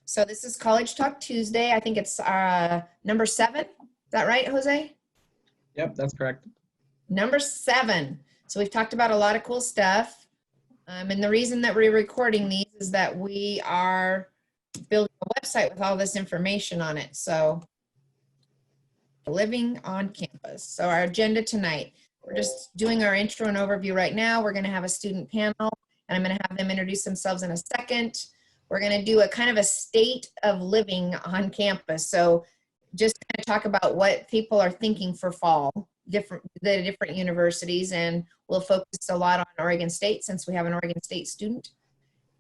So this is College Talk Tuesday. I think it's number 7. Is that right, Jose? Yep, that's correct. Number 7. So we've talked about a lot of cool stuff. And the reason that we're recording these is that we are building a website with all this information on it. So living on campus. So our agenda tonight, we're just doing our intro and overview right now. We're going to have a student panel, and I'm going to have them introduce themselves in a second. We're going to do a kind of a state of living on campus. So just kind of talk about what people are thinking for fall, the different universities, and we'll focus a lot on Oregon State since we have an Oregon State student.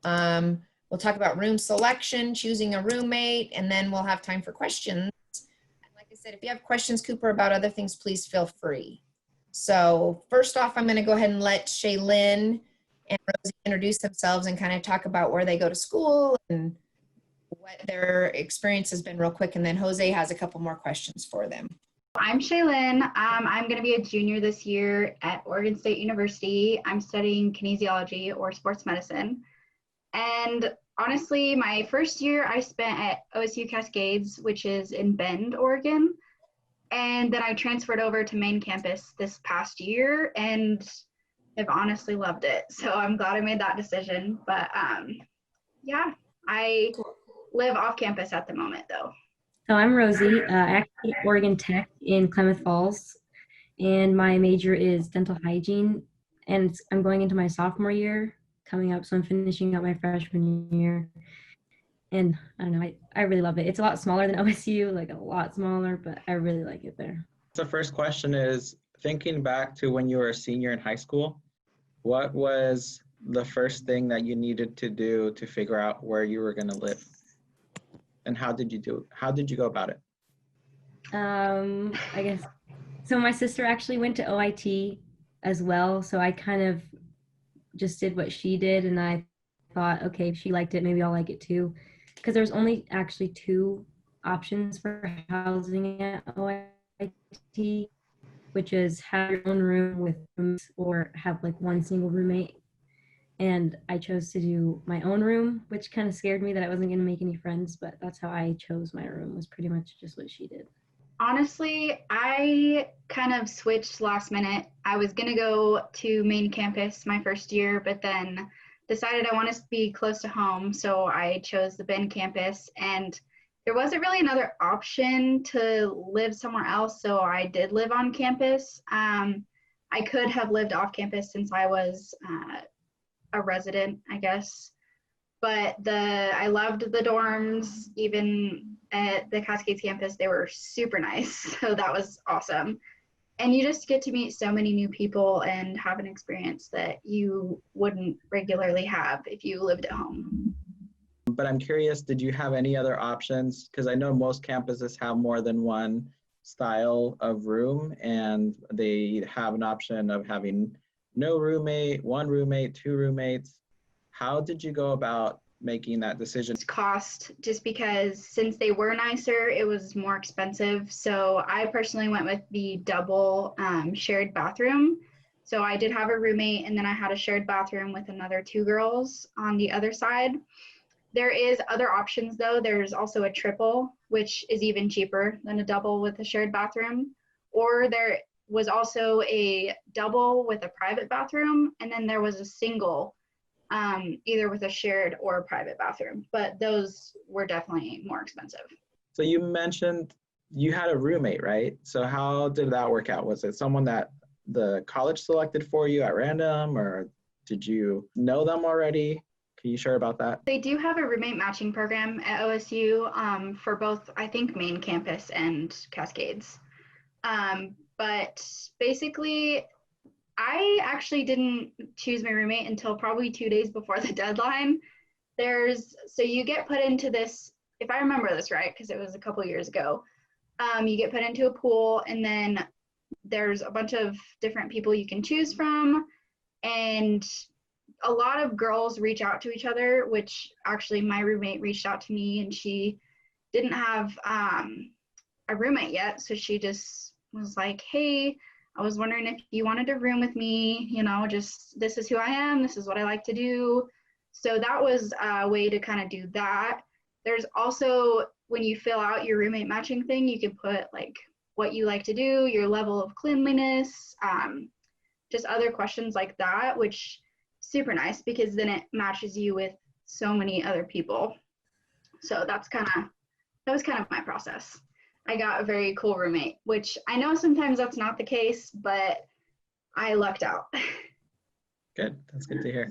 We'll talk about room selection, choosing a roommate, and then we'll have time for questions. And like I said, if you have questions, Cooper, about other things, please feel free. So first off, I'm going to go ahead and let Shaylin and Rosie introduce themselves and kind of talk about where they go to school and what their experience has been real quick. And then Jose has a couple more questions for them. I'm Shaylin. I'm going to be a junior this year at Oregon State University. I'm studying kinesiology or sports medicine. And honestly, my first year I spent at OSU Cascades, which is in Bend, Oregon. And then I transferred over to main campus this past year and have honestly loved it. So I'm glad I made that decision. But yeah, I live off campus at the moment though. So I'm Rosie, actually at Oregon Tech in Klamath Falls, and my major is dental hygiene, and I'm going into my sophomore year coming up, so I'm finishing up my freshman year. And I don't know, I really love it. It's a lot smaller than OSU, like a lot smaller, but I really like it there. The first question is, thinking back to when you were a senior in high school, what was the first thing that you needed to do to figure out where you were going to live? And how did you go about it? I guess, so my sister actually went to OIT as well, so I kind of just did what she did, and I thought, okay, if she liked it, maybe I'll like it too. Because there's only actually 2 options for housing at OIT, which is have your own room with rooms or have like one single roommate. And I chose to do my own room, which kind of scared me that I wasn't going to make any friends, but that's how I chose my room, was pretty much just what she did. Honestly, I kind of switched last minute. I was going to go to main campus my first year, but then decided I wanted to be close to home. So I chose the Bend campus, and there wasn't really another option to live somewhere else. So I did live on campus. I could have lived off campus since I was a resident, I guess. But I loved the dorms, even at the Cascades campus, they were super nice. So that was awesome. And you just get to meet so many new people and have an experience that you wouldn't regularly have if you lived at home. But I'm curious, did you have any other options? Because I know most campuses have more than one style of room, and they have an option of having no roommate, 1 roommate, 2 roommates. How did you go about making that decision? Cost, just because since they were nicer, it was more expensive. So I personally went with the double shared bathroom. So I did have a roommate, and then I had a shared bathroom with another 2 girls on the other side. There is other options though. There's also a triple, which is even cheaper than a double with a shared bathroom. Or there was also a double with a private bathroom, and then there was a single, either with a shared or a private bathroom, but those were definitely more expensive. So you mentioned you had a roommate, right? So how did that work out? Was it someone that the college selected for you at random, or did you know them already? Can you share about that? They do have a roommate matching program at OSU for both, I think, main campus and Cascades. But basically, I actually didn't choose my roommate until probably 2 days before the deadline. So you get put into this, if I remember this right, because it was a couple years ago, you get put into a pool, and then there's a bunch of different people you can choose from. And a lot of girls reach out to each other, which actually my roommate reached out to me, and she didn't have a roommate yet. So she just was like, hey, I was wondering if you wanted to room with me, you know, just this is who I am, this is what I like to do. So that was a way to kind of do that. There's also, when you fill out your roommate matching thing, you can put like what you like to do, your level of cleanliness, just other questions like that, which super nice because then it matches you with so many other people. So that was kind of my process. I got a very cool roommate, which I know sometimes that's not the case, but I lucked out. Good. That's good to hear.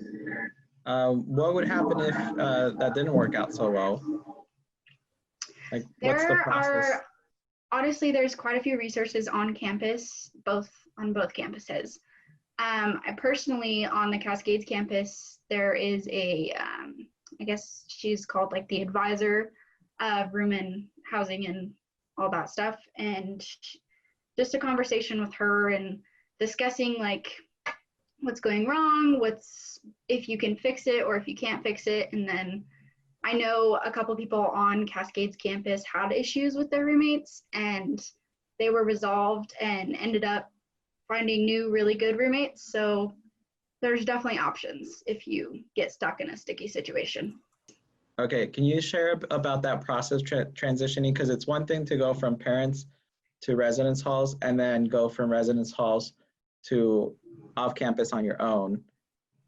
What would happen if that didn't work out so well? Like, what's the process? Honestly, there's quite a few resources on campus, on both campuses. I personally, on the Cascades campus, there is I guess she's called like the advisor of room and housing and all that stuff. And just a conversation with her and discussing like what's going wrong, if you can fix it or if you can't fix it. And then I know a couple people on Cascades campus had issues with their roommates and they were resolved and ended up finding new really good roommates. So there's definitely options if you get stuck in a sticky situation. Okay, can you share about that process transitioning? Because it's one thing to go from parents to residence halls and then go from residence halls to off campus on your own.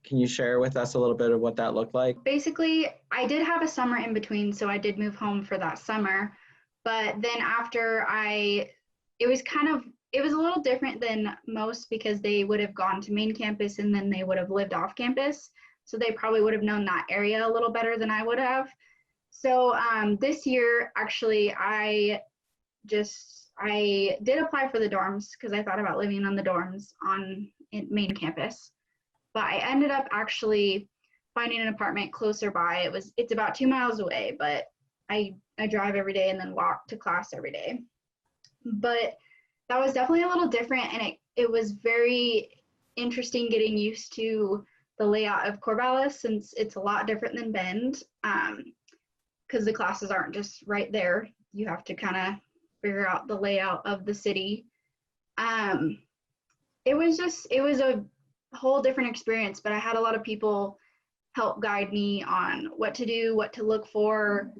Can you share with us a little bit of what that looked like? Basically, I did have a summer in between, so I did move home for that summer. But then after it was a little different than most because they would have gone to main campus and then they would have lived off campus. So they probably would have known that area a little better than I would have. So this year, actually, I did apply for the dorms because I thought about living on the dorms on main campus. But I ended up actually finding an apartment closer by. It's about 2 miles away, but I drive every day and then walk to class every day. But that was definitely a little different, and it was very interesting getting used to the layout of Corvallis since it's a lot different than Bend, because the classes aren't just right there. You have to kind of figure out the layout of the city. It was a whole different experience, but I had a lot of people help guide me on what to do, what to look for.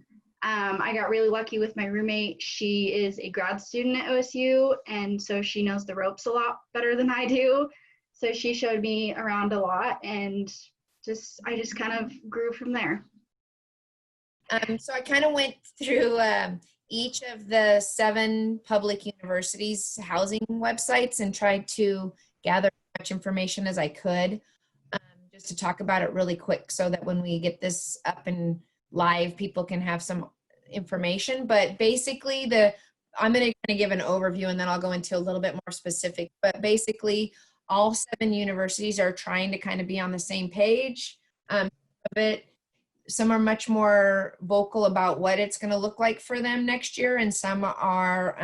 I got really lucky with my roommate. She is a grad student at OSU, and so she knows the ropes a lot better than I do. So she showed me around a lot, and I just kind of grew from there. So I kind of went through each of the 7 public universities' housing websites and tried to gather as much information as I could, just to talk about it really quick so that when we get this up and live, people can have some information. But basically, I'm going to kind of give an overview and then I'll go into a little bit more specific. But basically, all 7 universities are trying to kind of be on the same page. Some are much more vocal about what it's going to look like for them next year, and some are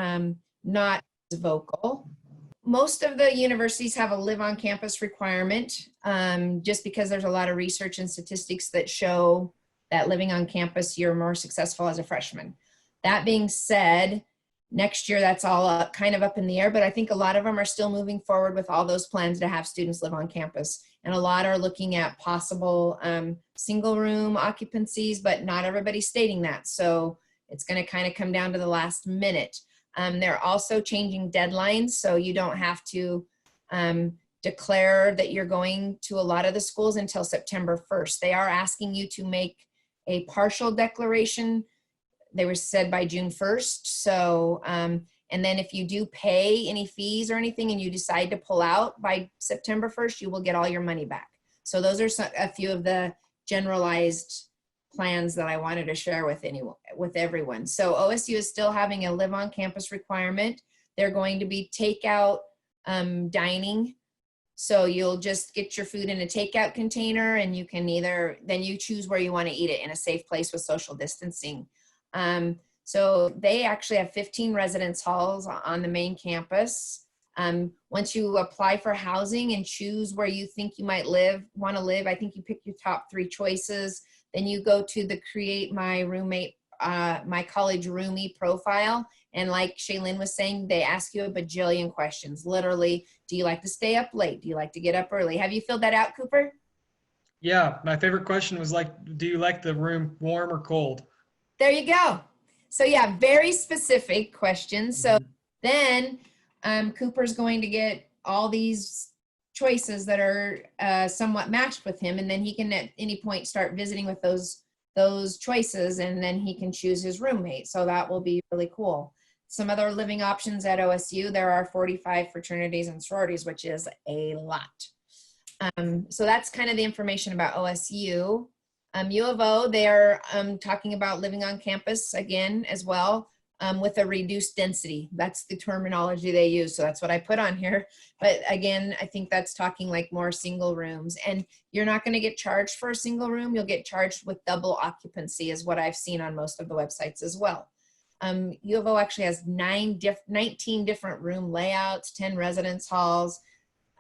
not as vocal. Most of the universities have a live on campus requirement, just because there's a lot of research and statistics that show that living on campus, you're more successful as a freshman. That being said, next year that's all kind of up in the air, but I think a lot of them are still moving forward with all those plans to have students live on campus. And a lot are looking at possible single room occupancies, but not everybody's stating that. So it's going to kind of come down to the last minute. They're also changing deadlines, so you don't have to declare that you're going to a lot of the schools until September 1st. They are asking you to make a partial declaration. They were said by June 1st. So, and then if you do pay any fees or anything and you decide to pull out by September 1st, you will get all your money back. So those are a few of the generalized plans that I wanted to share with everyone. So OSU is still having a live on campus requirement. They're going to be takeout dining. So you'll just get your food in a takeout container and you can then you choose where you want to eat it in a safe place with social distancing. So they actually have 15 residence halls on the main campus. Once you apply for housing and choose where you think you might want to live, I think you pick your top 3 choices. Then you go to the Create My Roommate, My College Roomie profile. And like Shaylin was saying, they ask you a bajillion questions. Literally, do you like to stay up late? Do you like to get up early? Have you filled that out, Cooper? Yeah, my favorite question was do you like the room warm or cold? There you go. So yeah, very specific questions. So then Cooper's going to get all these choices that are somewhat matched with him, and then he can at any point start visiting with those choices, and then he can choose his roommate. So that will be really cool. Some other living options at OSU, there are 45 fraternities and sororities, which is a lot. So that's kind of the information about OSU. U of O, they're talking about living on campus again as well, with a reduced density. That's the terminology they use. So that's what I put on here. But again, I think that's talking like more single rooms. And you're not going to get charged for a single room. You'll get charged with double occupancy is what I've seen on most of the websites as well. U of O actually has 19 different room layouts, 10 residence halls.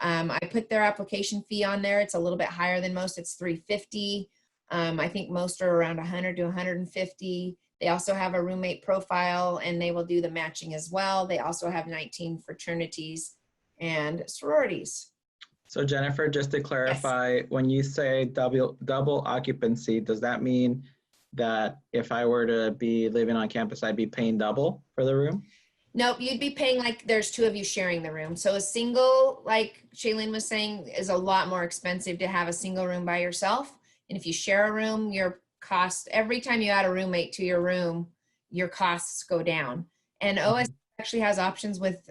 I put their application fee on there. It's a little bit higher than most. It's $350. I think most are around 100 to 150. They also have a roommate profile, and they will do the matching as well. They also have 19 fraternities and sororities. So Jennifer, just to clarify, when you say double occupancy, does that mean that if I were to be living on campus, I'd be paying double for the room? Nope, you'd be paying like there's two of you sharing the room. So a single, like Shailene was saying, is a lot more expensive to have a single room by yourself. And if you share a room, your cost, every time you add a roommate to your room, your costs go down. And OS actually has options with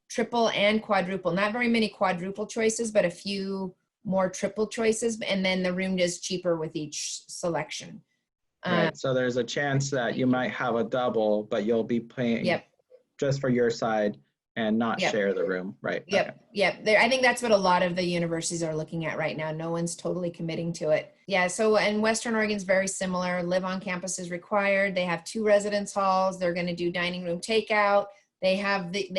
triple and quadruple. Not very many quadruple choices, but a few more triple choices. And then the room is cheaper with each selection. Right, so there's a chance that you might have a double, but you'll be paying just for your side and not share the room, right? Yep, okay. I think that's what a lot of the universities are looking at right now. No one's totally committing to it. Yeah, so in Western Oregon is very similar. Live on campus is required. They have 2 residence halls. They're going to do dining room takeout. They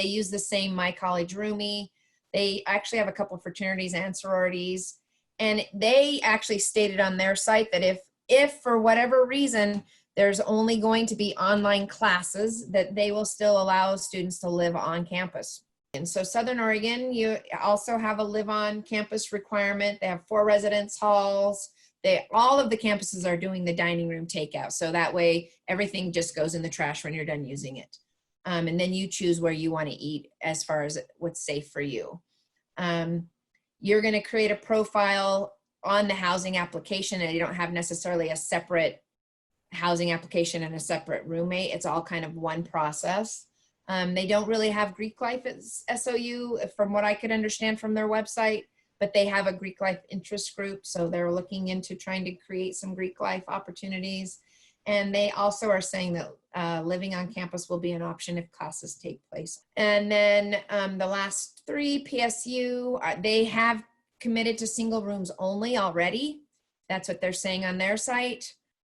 use the same My College Roomie. They actually have a couple of fraternities and sororities. And they actually stated on their site that if for whatever reason there's only going to be online classes, that they will still allow students to live on campus. And so Southern Oregon, you also have a live on campus requirement. They have 4 residence halls. All of the campuses are doing the dining room takeout. So that way everything just goes in the trash when you're done using it. And then you choose where you want to eat as far as what's safe for you. You're going to create a profile on the housing application, and you don't have necessarily a separate housing application and a separate roommate. It's all kind of one process. They don't really have Greek life at SOU from what I could understand from their website, but they have a Greek life interest group. So they're looking into trying to create some Greek life opportunities. And they also are saying that living on campus will be an option if classes take place. And then the last 3, PSU, they have committed to single rooms only already. That's what they're saying on their site.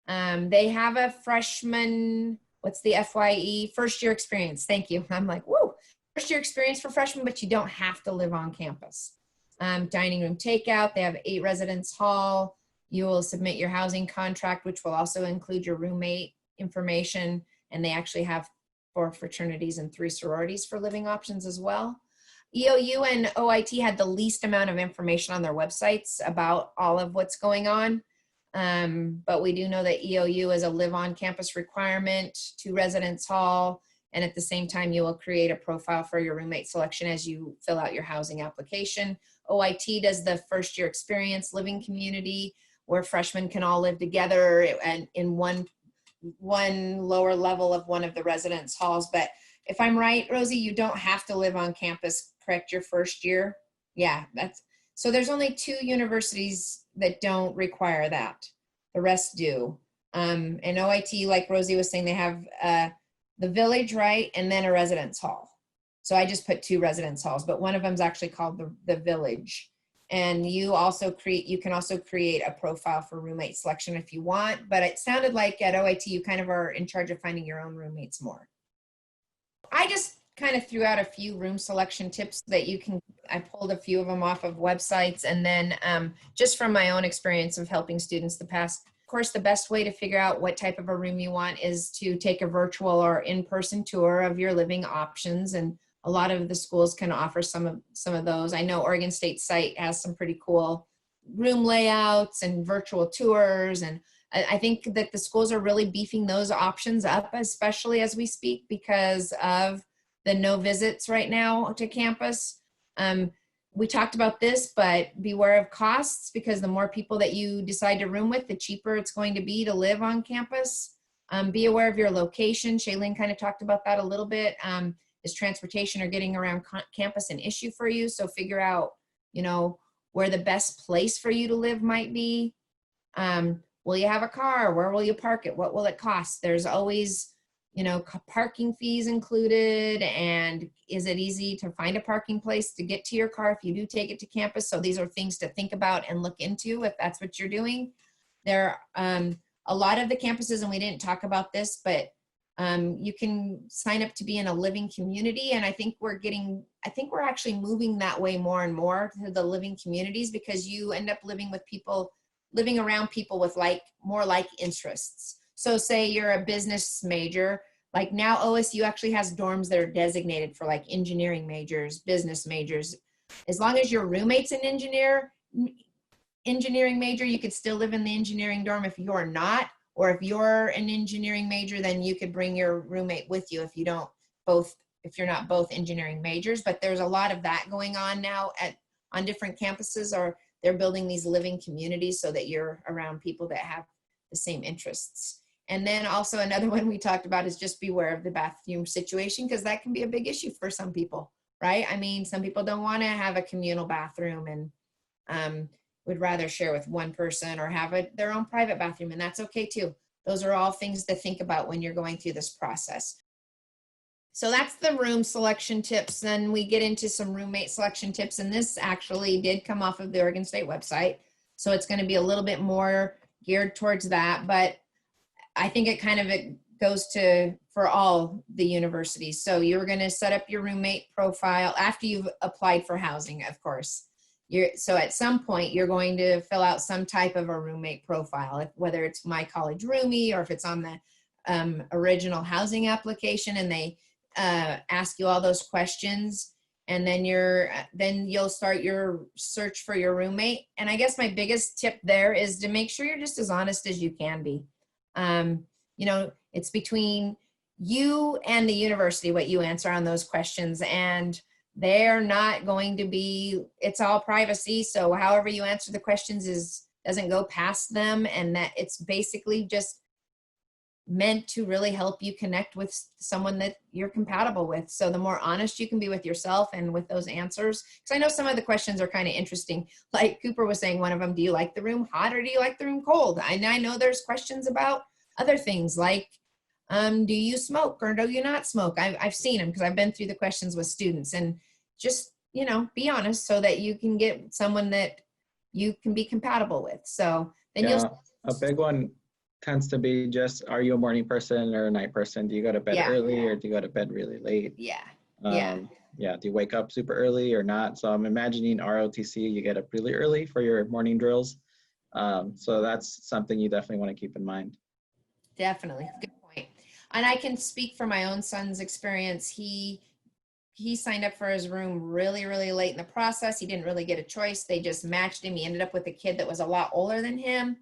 They have a freshman, what's the FYE? First year experience. Thank you. I'm like, whoa, first year experience for freshmen, but you don't have to live on campus. Dining room takeout. They have 8 residence hall. You will submit your housing contract, which will also include your roommate information. And they actually have 4 fraternities and 3 sororities for living options as well. EOU and OIT had the least amount of information on their websites about all of what's going on. But we do know that EOU is a live on campus requirement, 2 residence hall, and at the same time you will create a profile for your roommate selection as you fill out your housing application. OIT does the first year experience living community where freshmen can all live together and in one lower level of one of the residence halls. But if I'm right, Rosie, you don't have to live on campus, correct, your first year? Yeah, so there's only 2 universities that don't require that. The rest do. And OIT, like Rosie was saying, they have the village, right? And then a residence hall. So I just put 2 residence halls, but one of them is actually called the village. And you can also create a profile for roommate selection if you want, but it sounded like at OIT, you kind of are in charge of finding your own roommates more. I just kind of threw out a few room selection tips that I pulled a few of them off of websites, and then just from my own experience of helping students the past. Of course, the best way to figure out what type of a room you want is to take a virtual or in-person tour of your living options, and a lot of the schools can offer some of those. I know Oregon State site has some pretty cool room layouts and virtual tours, and I think that the schools are really beefing those options up, especially as we speak, because of the no visits right now to campus. We talked about this, but beware of costs, because the more people that you decide to room with, the cheaper it's going to be to live on campus. Be aware of your location. Shailene kind of talked about that a little bit. Is transportation or getting around campus an issue for you? So figure out, you know, where the best place for you to live might be. Will you have a car? Where will you park it? What will it cost? There's always, you know, parking fees included. And is it easy to find a parking place to get to your car if you do take it to campus? So these are things to think about and look into if that's what you're doing. There a lot of the campuses, and we didn't talk about this, but you can sign up to be in a living community. And I think we're actually moving that way more and more to the living communities, because you end up living around people with more like interests. So say you're a business major, like now OSU actually has dorms that are designated for like engineering majors, business majors. As long as your roommate's an engineering major, you could still live in the engineering dorm. If you're not, or if you're an engineering major, then you could bring your roommate with you if you're not both engineering majors. But there's a lot of that going on now on different campuses, or they're building these living communities so that you're around people that have the same interests. And then also another one we talked about is just beware of the bathroom situation, because that can be a big issue for some people, right? I mean, some people don't want to have a communal bathroom and would rather share with one person or have their own private bathroom, and that's okay too. Those are all things to think about when you're going through this process. So that's the room selection tips. Then we get into some roommate selection tips, and this actually did come off of the Oregon State website. So it's going to be a little bit more geared towards that, but I think it goes for all the universities. So you're going to set up your roommate profile after you've applied for housing, of course. So at some point, you're going to fill out some type of a roommate profile, whether it's My College Roomie or if it's on the original housing application, and they ask you all those questions, and then you'll start your search for your roommate. And I guess my biggest tip there is to make sure you're just as honest as you can be. You know, it's between you and the university what you answer on those questions, and they're not going to be, it's all privacy. So however you answer the questions doesn't go past them, and that it's basically just meant to really help you connect with someone that you're compatible with. So the more honest you can be with yourself and with those answers, because I know some of the questions are kind of interesting. Like Cooper was saying, one of them, do you like the room hot or do you like the room cold? And I know there's questions about other things like, do you smoke or do you not smoke? I've seen them because I've been through the questions with students, and just, you know, be honest so that you can get someone that you can be compatible with. So then a big one tends to be just, are you a morning person or a night person? Do you go to bed early or do you go to bed really late? Do you wake up super early or not? So I'm imagining ROTC, you get up really early for your morning drills. So that's something you definitely want to keep in mind. Definitely, good point. And I can speak from my own son's experience. He signed up for his room really, really late in the process. He didn't really get a choice. They just matched him. He ended up with a kid that was a lot older than him.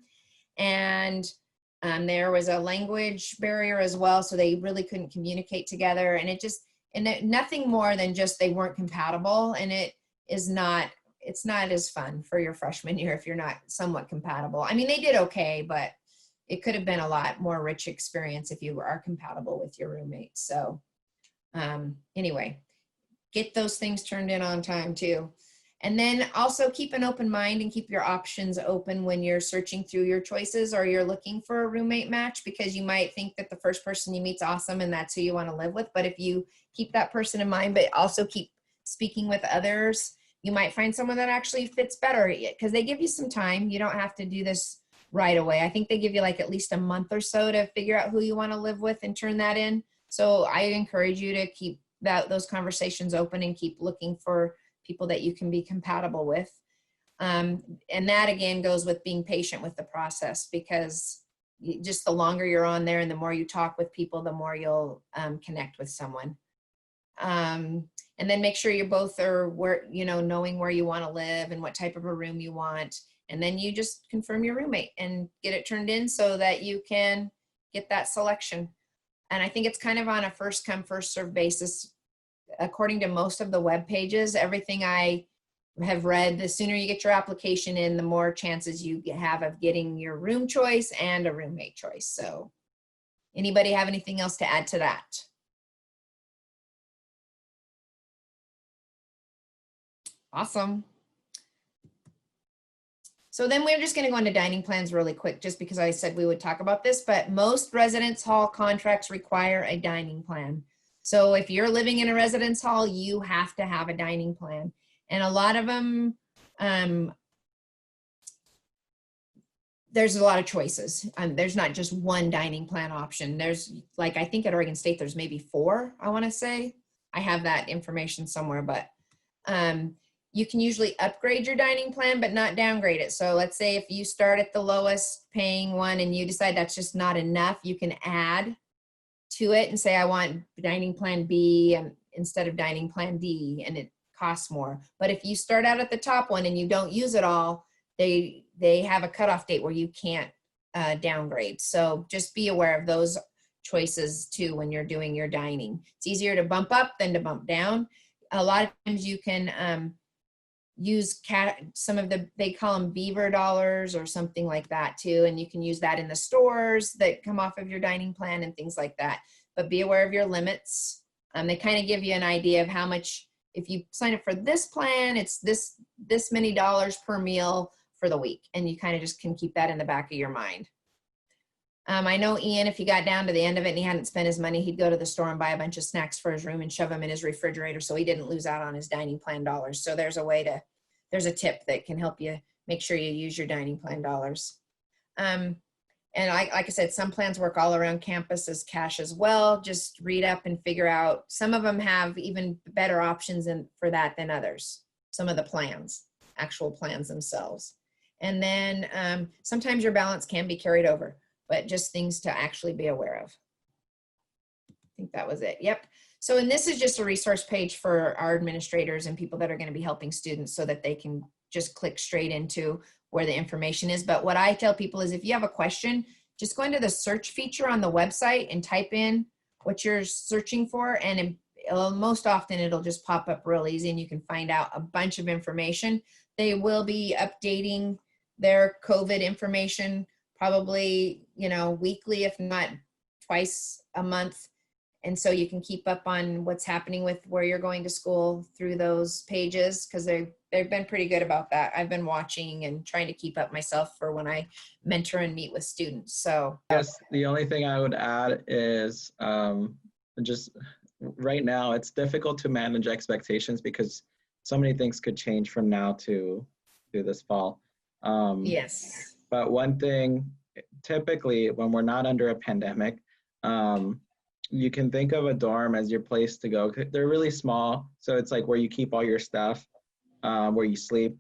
And there was a language barrier as well. So they really couldn't communicate together. And nothing more than just they weren't compatible. And it's not as fun for your freshman year if you're not somewhat compatible. I mean, they did okay, but it could have been a lot more rich experience if you are compatible with your roommate. So anyway, get those things turned in on time too. And then also keep an open mind and keep your options open when you're searching through your choices or you're looking for a roommate match, because you might think that the first person you meet's awesome and that's who you want to live with. But if you keep that person in mind, but also keep speaking with others, you might find someone that actually fits better, because they give you some time. You don't have to do this right away. I think they give you like at least a month or so to figure out who you want to live with and turn that in. So I encourage you to keep those conversations open and keep looking for people that you can be compatible with. And that again goes with being patient with the process, because just the longer you're on there and the more you talk with people, the more you'll connect with someone. And then make sure you both are knowing where you want to live and what type of a room you want. And then you just confirm your roommate and get it turned in so that you can get that selection. And I think it's kind of on a first come, first serve basis. According to most of the web pages, everything I have read, the sooner you get your application in, the more chances you have of getting your room choice and a roommate choice. So anybody have anything else to add to that? Awesome. So then we're just going to go into dining plans really quick, just because I said we would talk about this, but most residence hall contracts require a dining plan. So if you're living in a residence hall, you have to have a dining plan. And a lot of them, there's a lot of choices. There's not just one dining plan option. There's, like, I think at Oregon State, there's maybe 4, I want to say. I have that information somewhere, but you can usually upgrade your dining plan, but not downgrade it. So let's say if you start at the lowest paying one and you decide that's just not enough, you can add to it and say, I want dining plan B instead of dining plan D, and it costs more. But if you start out at the top one and you don't use it all, they have a cutoff date where you can't downgrade. So just be aware of those choices too when you're doing your dining. It's easier to bump up than to bump down. A lot of times you can use some of they call them beaver dollars or something like that too, and you can use that in the stores that come off of your dining plan and things like that. But be aware of your limits. They kind of give you an idea of how much, if you sign up for this plan, it's this many dollars per meal for the week, and you kind of just can keep that in the back of your mind. I know Ian, if he got down to the end of it and he hadn't spent his money, he'd go to the store and buy a bunch of snacks for his room and shove them in his refrigerator so he didn't lose out on his dining plan dollars. So there's a tip that can help you make sure you use your dining plan dollars. And like I said, some plans work all around campus as cash as well. Just read up and figure out. Some of them have even better options for that than others. Some of the plans, actual plans themselves. And then sometimes your balance can be carried over, but just things to actually be aware of. I think that was it. Yep. So, and this is just a resource page for our administrators and people that are going to be helping students so that they can just click straight into where the information is. But what I tell people is if you have a question, just go into the search feature on the website and type in what you're searching for. And most often it'll just pop up real easy and you can find out a bunch of information. They will be updating their COVID information probably, weekly, if not twice a month. And so you can keep up on what's happening with where you're going to school through those pages, because they've been pretty good about that. I've been watching and trying to keep up myself for when I mentor and meet with students. So yes, the only thing I would add is just right now it's difficult to manage expectations because so many things could change from now to this fall. yes. But one thing, typically when we're not under a pandemic, you can think of a dorm as your place to go. They're really small, so it's like where you keep all your stuff, where you sleep.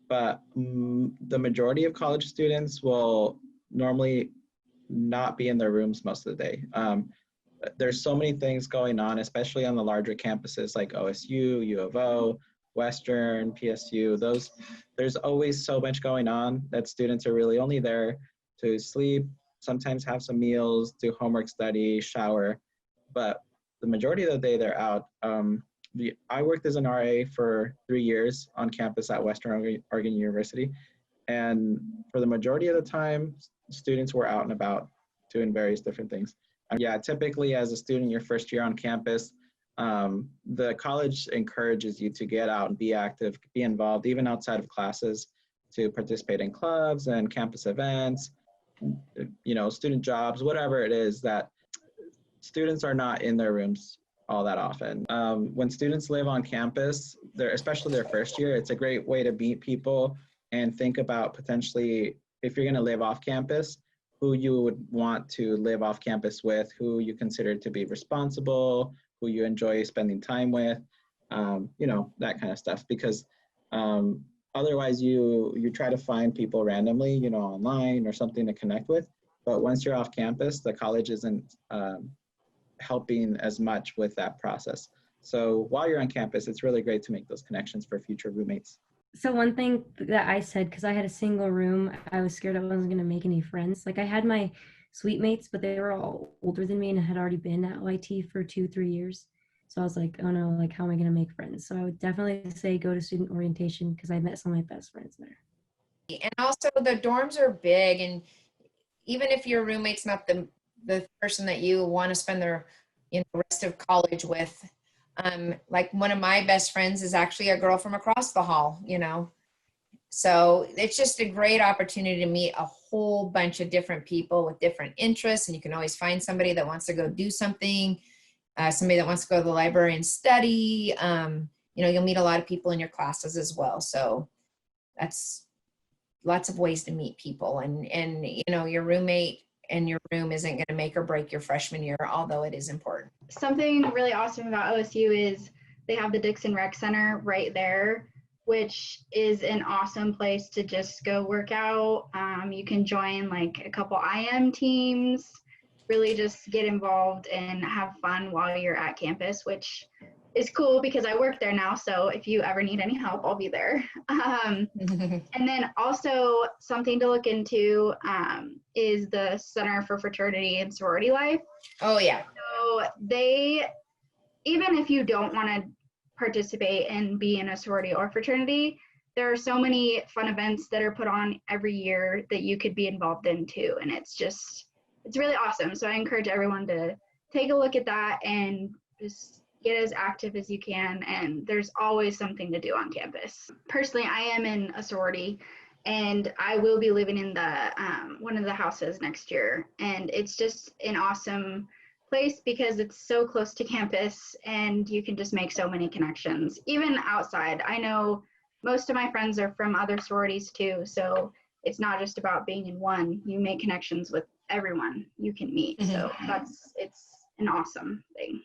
But the majority of college students will normally not be in their rooms most of the day. There's so many things going on, especially on the larger campuses like OSU, U of O, Western, PSU. There's always so much going on that students are really only there to sleep, sometimes have some meals, do homework, study, shower. But the majority of the day they're out. I worked as an RA for 3 years on campus at Western Oregon University. And for the majority of the time, students were out and about doing various different things. Yeah, typically as a student, your first year on campus, the college encourages you to get out and be active, be involved, even outside of classes, to participate in clubs and campus events, student jobs, whatever it is. That students are not in their rooms all that often. When students live on campus, especially their first year, it's a great way to meet people and think about potentially, if you're going to live off campus, who you would want to live off campus with, who you consider to be responsible, who you enjoy spending time with, that kind of stuff. Because otherwise you try to find people randomly, online or something to connect with. But once you're off campus, the college isn't helping as much with that process. So while you're on campus, it's really great to make those connections for future roommates. So one thing that I said, because I had a single room, I was scared I wasn't going to make any friends. Like I had my suite mates, but they were all older than me and had already been at OIT for 2, 3 years. So I was like, oh no, like how am I going to make friends? So I would definitely say go to student orientation because I met some of my best friends there. And also the dorms are big, and even if your roommate's not the person that you want to spend the rest of college with, like one of my best friends is actually a girl from across the hall, so it's just a great opportunity to meet a whole bunch of different people with different interests, and you can always find somebody that wants to go do something, somebody that wants to go to the library and study. You'll meet a lot of people in your classes as well, so that's lots of ways to meet people, and your roommate and your room isn't going to make or break your freshman year, although it is important. Something really awesome about OSU is they have the Dixon Rec Center right there, which is an awesome place to just go work out. You can join like a couple IM teams, really just get involved and have fun while you're at campus, which is cool because I work there now. So if you ever need any help, I'll be there. And then also something to look into is the Center for Fraternity and Sorority Life. Oh yeah. So they, even if you don't want to participate and be in a sorority or fraternity, there are so many fun events that are put on every year that you could be involved in too. And it's really awesome. So I encourage everyone to take a look at that and just get as active as you can. And there's always something to do on campus. Personally, I am in a sorority and I will be living in the one of the houses next year. And it's just an awesome place because it's so close to campus and you can just make so many connections, even outside. I know most of my friends are from other sororities too, so it's not just about being in one. You make connections with everyone you can meet. So it's an awesome thing.